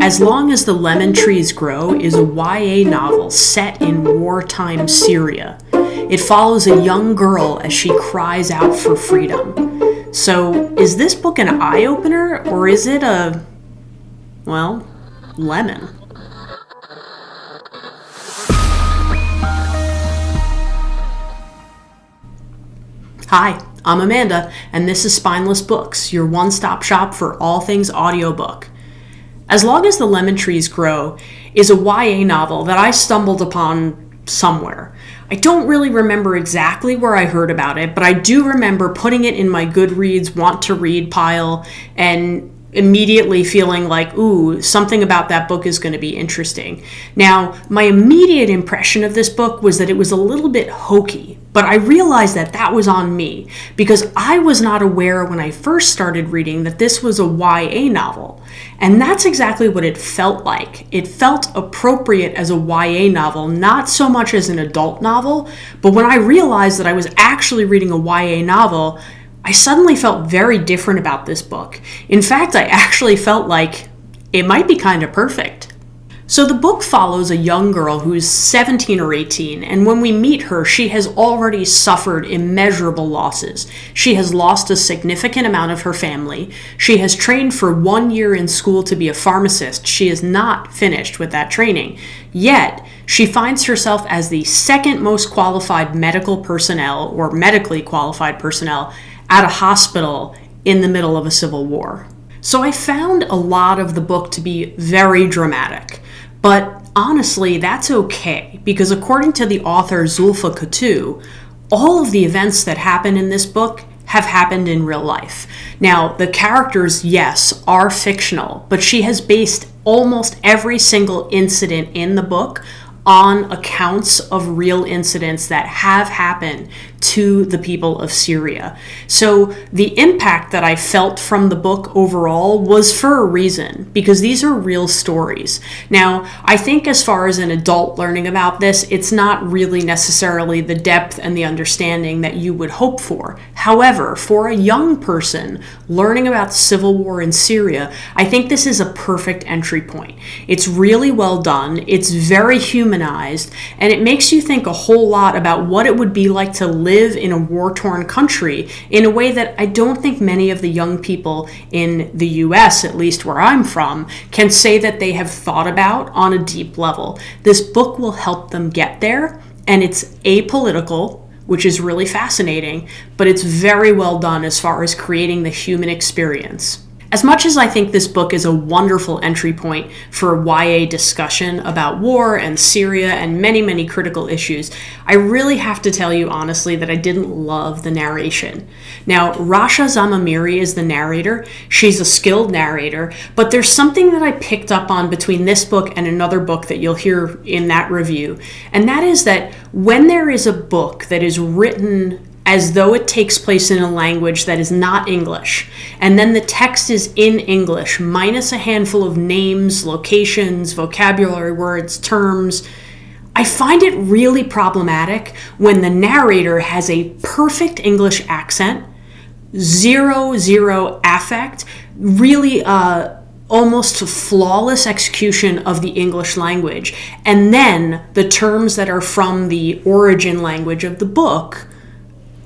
As Long as the Lemon Trees Grow is a YA novel set in wartime Syria. It follows a young girl as she cries out for freedom. So, is this book an eye-opener, or is it a, well, lemon? Hi, I'm Amanda, and this is Spineless Books, your one-stop shop for all things audiobook. As Long as the Lemon Trees Grow is a YA novel that I stumbled upon somewhere. I don't really remember exactly where I heard about it, but I do remember putting it in my Goodreads want to read pile and immediately feeling like, ooh, something about that book is going to be interesting. Now, my immediate impression of this book was that it was a little bit hokey, but I realized that that was on me because I was not aware when I first started reading that this was a YA novel. And that's exactly what it felt like. It felt appropriate as a YA novel, not so much as an adult novel, but when I realized that I was actually reading a YA novel, I suddenly felt very different about this book. In fact, I actually felt like it might be kind of perfect. So the book follows a young girl who's 17 or 18, and when we meet her, she has already suffered immeasurable losses. She has lost a significant amount of her family. She has trained for 1 year in school to be a pharmacist. She is not finished with that training. Yet, she finds herself as the second most qualified medical personnel, or medically qualified personnel, at a hospital in the middle of a civil war. So I found a lot of the book to be very dramatic. But honestly, that's okay, because according to the author Zoulfah Katouh, all of the events that happen in this book have happened in real life. Now, the characters, yes, are fictional, but she has based almost every single incident in the book on accounts of real incidents that have happened to the people of Syria. So the impact that I felt from the book overall was for a reason, because these are real stories. Now, I think as far as an adult learning about this, it's not really necessarily the depth and the understanding that you would hope for. However, for a young person learning about the civil war in Syria, I think this is a perfect entry point. It's really well done, it's very humanized, and it makes you think a whole lot about what it would be like to live in a war-torn country in a way that I don't think many of the young people in the US, at least where I'm from, can say that they have thought about on a deep level. This book will help them get there, and it's apolitical, which is really fascinating, but it's very well done as far as creating the human experience. As much as I think this book is a wonderful entry point for YA discussion about war and Syria and many, many critical issues, I really have to tell you honestly that I didn't love the narration. Now, Rasha Zamamiri is the narrator. She's a skilled narrator, but there's something that I picked up on between this book and another book that you'll hear in that review, and that is that when there is a book that is written as though it takes place in a language that is not English, and then the text is in English, minus a handful of names, locations, vocabulary words, terms, I find it really problematic when the narrator has a perfect English accent, zero affect, really almost flawless execution of the English language, and then the terms that are from the origin language of the book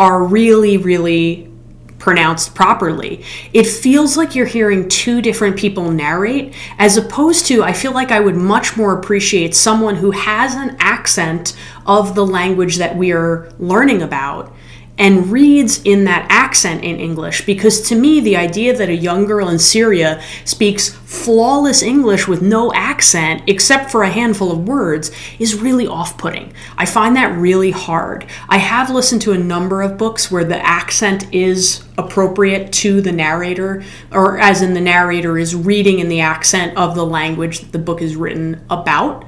are really pronounced properly. It feels like you're hearing two different people narrate, as opposed to, I feel like I would much more appreciate someone who has an accent of the language that we are learning about and reads in that accent in English, because to me, the idea that a young girl in Syria speaks flawless English with no accent except for a handful of words is really off-putting. I find that really hard. I have listened to a number of books where the accent is appropriate to the narrator, or as in the narrator is reading in the accent of the language that the book is written about,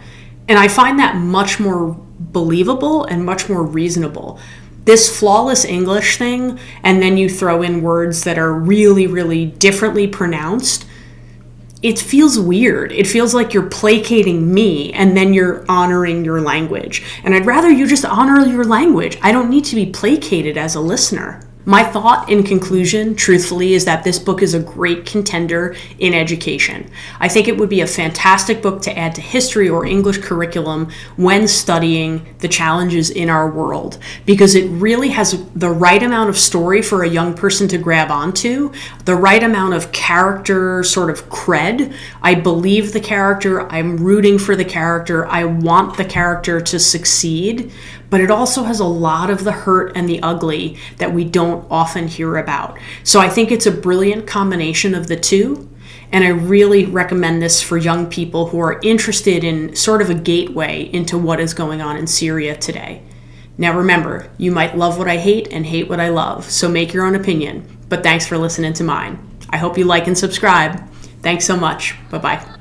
and I find that much more believable and much more reasonable. This flawless English thing, and then you throw in words that are really differently pronounced, it feels weird. It feels like you're placating me and then you're honoring your language. And I'd rather you just honor your language. I don't need to be placated as a listener. My thought in conclusion, truthfully, is that this book is a great contender in education. I think it would be a fantastic book to add to history or English curriculum when studying the challenges in our world, because it really has the right amount of story for a young person to grab onto, the right amount of character sort of cred. I believe the character, I'm rooting for the character, I want the character to succeed, but it also has a lot of the hurt and the ugly that we don't often hear about. So I think it's a brilliant combination of the two, and I really recommend this for young people who are interested in sort of a gateway into what is going on in Syria today. Now remember, you might love what I hate and hate what I love, so make your own opinion, but thanks for listening to mine. I hope you like and subscribe. Thanks so much. Bye-bye.